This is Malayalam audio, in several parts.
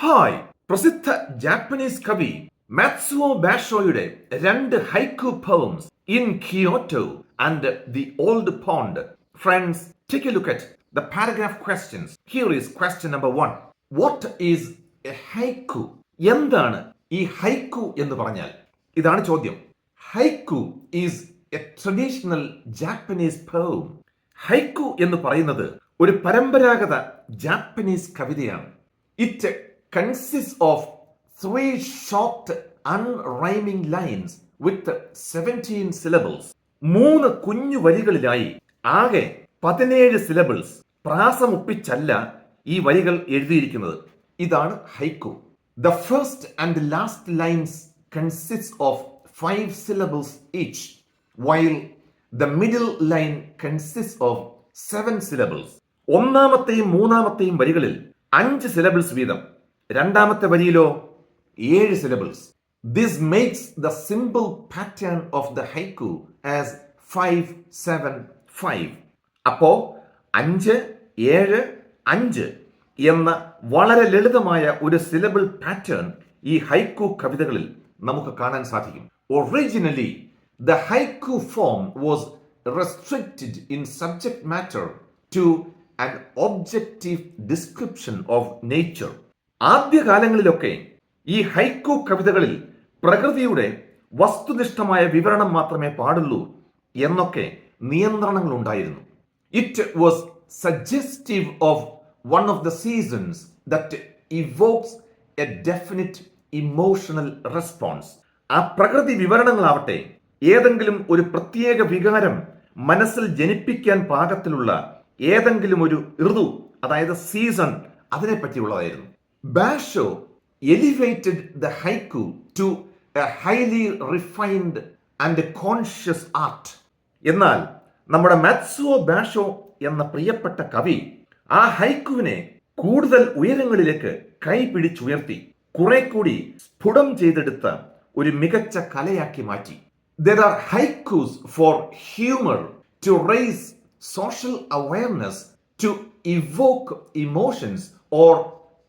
ഹായ്, പ്രസിദ്ധ ജാപ്പനീസ് കവി മാറ്റ്സുവോ ബാഷോയുടെ രണ്ട് haiku poems in Kyoto and the old pond. Friends, take a look at the paragraph questions. Here is question number 1. What is a haiku? എന്താണ് ഈ ഹൈക്കു എന്ന് പറഞ്ഞാൽ? ഇതാണ് ചോദ്യം. ഹൈക്കു is A traditional Japanese poem. ഹൈക്കു എന്ന് പറയുന്നത് ഒരു പരമ്പരാഗത ജാപ്പനീസ് കവിതയാണ്. It consists of 3 short unrhyming lines with 17 syllables. 3 കുഞ്ഞു വരികളിലായി ആകെ 17 സിലബിൾസ് പ്രാസമൊപ്പിച്ചല്ല ഈ വരികൾ എഴുതിയിരിക്കുന്നത്. ഇതാണ് ഹൈക്കു. The first and last lines consists of 5 syllables each, while the middle line consists of 7 syllables. ഒന്നാമത്തെയും മൂന്നാമത്തെയും വരികളിൽ 5 സിലബിൾസ് വീതം, രണ്ടാമത്തെ വരിയിലോ 7 syllables. This makes the simple pattern of the haiku as 5-7-5. അപ്പോ 5, 7, 5 എന്ന വളരെ ലളിതമായ ഒരു സിലബിൾ പാറ്റേൺ ഈ ഹൈക്കു കവിതകളിൽ നമുക്ക് കാണാൻ സാധിക്കും. Originally, the haiku form was restricted in subject matter to an objective description of nature. ആദ്യകാലങ്ങളിലൊക്കെ ഈ ഹൈക്കു കവിതകളിൽ പ്രകൃതിയുടെ വസ്തുനിഷ്ഠമായ വിവരണം മാത്രമേ പാടുള്ളൂ എന്നൊക്കെ നിയന്ത്രണങ്ങൾ ഉണ്ടായിരുന്നു. It was suggestive of one of the seasons that evokes A definite emotional response. ആ പ്രകൃതി വിവരണങ്ങളാവട്ടെ ഏതെങ്കിലും ഒരു പ്രത്യേക വികാരം മനസ്സിൽ ജനിപ്പിക്കാൻ പാകത്തിലുള്ള ഏതെങ്കിലും ഒരു ഋതു, അതായത് season, അതിനെപ്പറ്റിയുള്ളതായിരുന്നു. Basho elevated the haiku to a highly refined and conscious art. എന്നാൽ നമ്മുടെ മാറ്റ്സുവോ ബാഷോ എന്ന പ്രിയപ്പെട്ട കവി ആ ഹൈക്കുവിനെ കൂടുതൽ ഉയരങ്ങളിലേക്ക് കൈപിടിച്ചുയർത്തി കുറെ കൂടി സ്ഫുടം ചെയ്തെടുത്ത ഒരു മികച്ച കലയാക്കി മാറ്റി. There are haikus for humor, to raise social awareness, to evoke emotions or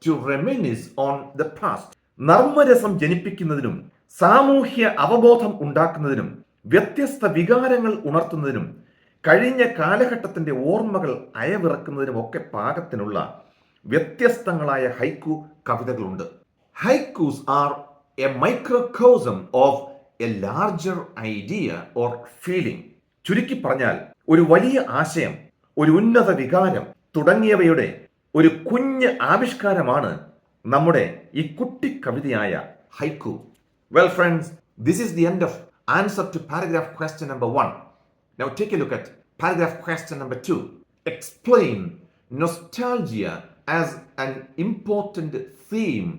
to reminisce on the past. നർമ്മരസം ജനിപ്പിക്കുന്നതിനും സാമൂഹ്യ അവബോധം ഉണ്ടാക്കുന്നതിനും വ്യത്യസ്ത വികാരങ്ങൾ ഉണർത്തുന്നതിനും കഴിഞ്ഞ കാലഘട്ടത്തിന്റെ ഓർമ്മകൾ അയവിറക്കുന്നതിനും ഒക്കെ പാകത്തിനുള്ള വ്യത്യസ്തങ്ങളായ ഹൈക്കു കവിതകളുണ്ട്. Haikus are a microcosm of a larger idea or feeling. ചുരുക്കി പറഞ്ഞാൽ ഒരു വലിയ ആശയം, ഒരു ഉന്നത വികാരം തുടങ്ങിയവയുടെ ഒരു കുഞ്ഞ് ആവിഷ്കാരമാണ് നമ്മുടെ ഈ കുട്ടി കവിതയായ ഹൈക്കു. Well friends, this is the end of answer to paragraph question number 1. Now take a look at paragraph question number 2. Explain nostalgia as an important theme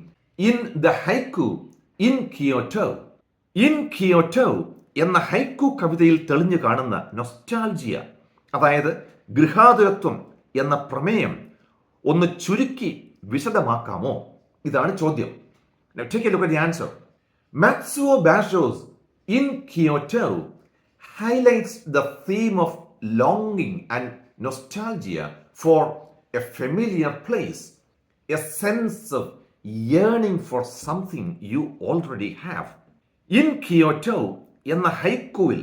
in the haiku in Kyoto. In Kyoto എന്ന ഹൈക്കു കവിതയിൽ തെളിഞ്ഞു കാണുന്ന നൊസ്റ്റാൾജിയ, അതായത് ഗൃഹാതുരത്വം എന്ന പ്രമേയം ഒന്ന് ചുരുക്കി വിശദമാക്കാമോ? ഇതാണ് ചോദ്യം. Now take a look at the answer. Matsuo Basho's In Kyoto highlights the theme of longing and nostalgia for a familiar place, a sense of yearning for something you already have. In Kyoto എന്ന ഹൈക്കുവിൽ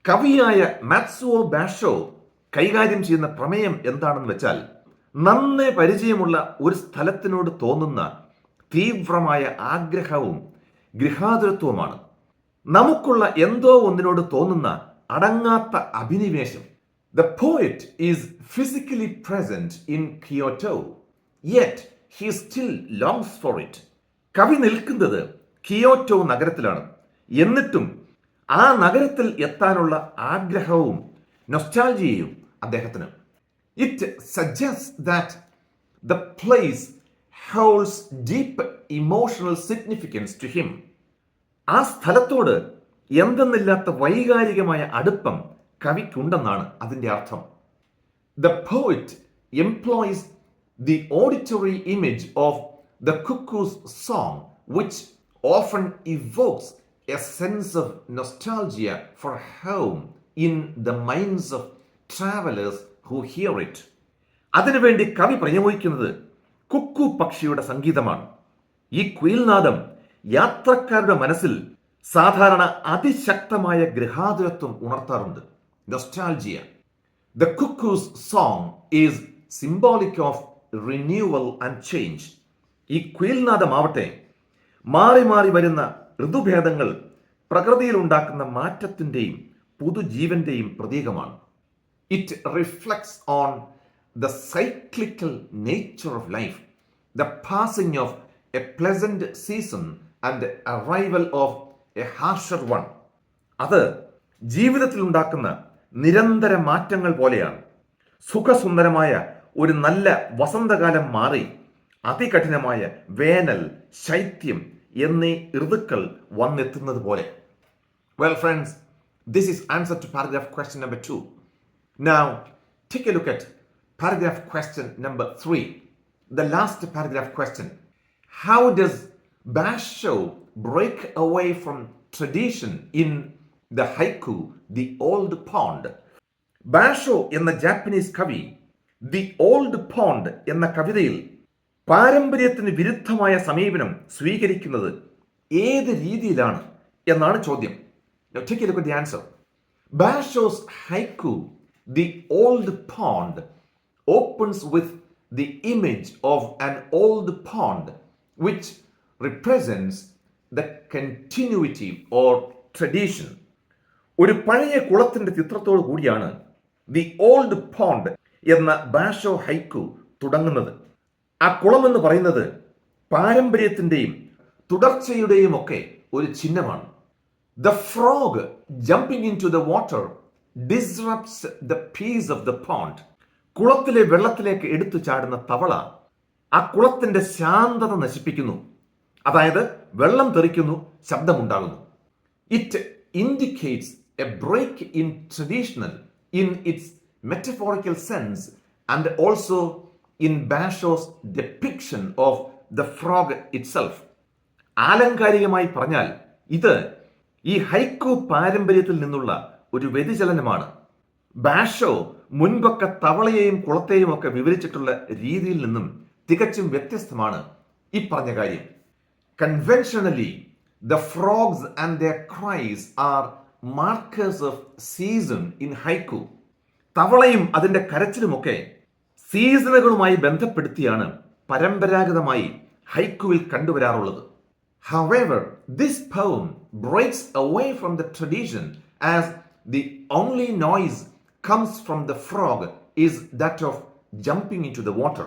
കവിയായ മാറ്റ്സുവോ ബാഷോ കൈകാര്യം ചെയ്യുന്ന പ്രമേയം എന്താണെന്ന് വെച്ചാൽ, നന്നേ പരിചയമുള്ള ഒരു സ്ഥലത്തിനോട് തോന്നുന്ന തീവ്രമായ ആഗ്രഹവും ഗൃഹാതുരത്വവുമാണ്. നമുക്കുള്ള എന്തോ ഒന്നിനോട് തോന്നുന്ന അടങ്ങാത്ത അഭിനിവേശം. The poet is physically present in Kyoto, yet he still longs for it. കവി നിൽക്കുന്നത് കിയോട്ടോ നഗരത്തിലാണ്, എന്നിട്ടും ആ നഗരത്തിൽ എത്താനുള്ള ആഗ്രഹവും നൊസ്റ്റാൾജിയയും അദ്ദേഹത്തിന്. It suggests that the place holds deep emotional significance to him. ആ സ്ഥലത്തോട് എന്തെന്നില്ലാത്ത വൈകാരികമായ അടുപ്പം കവിക്കുണ്ടെന്നാണ് അതിൻ്റെ അർത്ഥം. The poet employs the auditory image of the cuckoo's song, which often evokes a sense of nostalgia for home in the minds of travelers who hear it. അതിനുവേണ്ടി കവി പ്രയോഗിക്കുന്നത് കുക്കു പക്ഷിയുടെ സംഗീതമാണ്. ഈ കുയിൽനാദം യാത്രക്കാരുടെ മനസ്സിൽ സാധാരണ അതിശക്തമായ ഗൃഹാതുരത്വം ഉണർത്താറുണ്ട്. Nostalgia. The cuckoo's song is symbolic of renewal and change. ഈ കുയിൽനാദമാവട്ടെ മാറി മാറി വരുന്ന ഋതുഭേദങ്ങൾ പ്രകൃതിയിൽ ഉണ്ടാക്കുന്ന മാറ്റത്തിൻ്റെയും പുതുജീവന്റെയും പ്രതീകമാണ്. It reflects on the cyclical nature of life, the passing of A pleasant season and arrival of A ഹാർഷർ one. അത് ജീവിതത്തിൽ ഉണ്ടാക്കുന്ന നിരന്തര മാറ്റങ്ങൾ പോലെയാണ്. സുഖസുന്ദരമായ ഒരു നല്ല വസന്തകാലം മാറി അതികഠിനമായ വേനൽ, ശൈത്യം എന്നീ ഋതുക്കൾ വന്നെത്തുന്നത് പോലെ. Well friends, this is answer to paragraph question number 2. Now take a look at paragraph question number 3, the last paragraph question. How does Basho break away from tradition in the haiku The Old Pond? ബാഷോ എന്ന ജാപ്പനീസ് കവി ദി ഓൾഡ് പോണ്ട് എന്ന കവിതയിൽ പാരമ്പര്യത്തിന് വിരുദ്ധമായ സമീപനം സ്വീകരിക്കുന്നത് ഏത് രീതിയിലാണ് എന്നാണ് ചോദ്യം. Now take a look at the answer. Basho's haiku, The Old Pond, opens with the image of an old pond which represents the continuity or tradition. ഒരു പഴയ കുളത്തിന്റെ ചിത്രത്തോടു കൂടിയാണ് ദി ഓൾഡ് പോണ്ട് എന്ന ബാഷോ ഹൈക്കു തുടങ്ങുന്നത്. ആ കുളം എന്ന് പറയുന്നത് പാരമ്പര്യത്തിന്റെയും തുടർച്ചയുടെയും ഒക്കെ ഒരു ചിഹ്നമാണ്. The frog jumping into the water disrupts the peace of the pond. കുളത്തിലെ വെള്ളത്തിലേക്ക് എടുത്തു ചാടുന്ന തവള ആ കുളത്തിന്റെ ശാന്തത നശിപ്പിക്കുന്നു. അതായത് വെള്ളം തെറിക്കുന്നു, ശബ്ദമുണ്ടാകുന്നു. It indicates a break in traditional in its metaphorical sense and also in Basho's depiction of the frog itself. ആലങ്കാരികമായി പറഞ്ഞാൽ ഇത് ഈ ഹൈക്കു പാരമ്പര്യത്തിൽ നിന്നുള്ള ഒരു വ്യതിചലനമാണ്. ബാഷോ മുൻപൊക്കെ തവളയെയും കുളത്തെയും ഒക്കെ വിവരിച്ചിട്ടുള്ള രീതിയിൽ നിന്നും തികച്ചും വ്യത്യസ്തമാണ് ഈ പറഞ്ഞ കാര്യം. Conventionally, the frogs and their cries are markers of season in haiku. തവളയും അതിന്റെ കരച്ചിലുമൊക്കെ സീസണുകളുമായി ബന്ധപ്പെടുത്തിയാണ് പരമ്പരാഗതമായി ഹൈക്കുവിൽ കണ്ടുവരാറുള്ളത്. However, this poem breaks away from the tradition as the only noise comes from the frog is that of jumping into the water.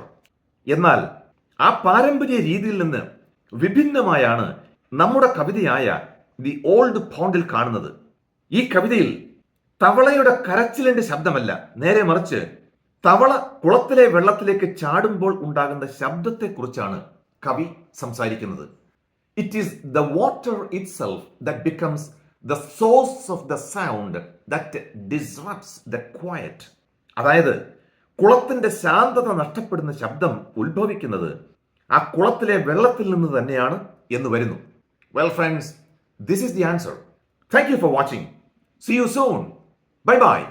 എന്നാൽ ആ പാരമ്പര്യ രീതിയിൽ നിന്ന് വിഭിന്നമായാണ് നമ്മുടെ കവിതയായ ദി ഓൾഡ് പോണ്ടിൽ കാണുന്നത്. ഈ കവിതയിൽ തവളയുടെ കരച്ചിലിന്റെ ശബ്ദമല്ല, നേരെ മറിച്ച് തവള കുളത്തിലെ വെള്ളത്തിലേക്ക് ചാടുമ്പോൾ ഉണ്ടാകുന്ന ശബ്ദത്തെക്കുറിച്ചാണ് കവി സംസാരിക്കുന്നത്. It is the water itself that becomes the source of the sound that disrupts the quiet. അതായത് കുളത്തിന്റെ ശാന്തത നഷ്ടപ്പെടുന്ന ശബ്ദം ഉത്ഭവിക്കുന്നത് ആ കുളത്തിലെ വെള്ളത്തിൽ നിന്ന് തന്നെയാണ് എന്ന് വരുന്നു. Well friends, this is the answer. Thank you for watching. See you soon. Bye bye.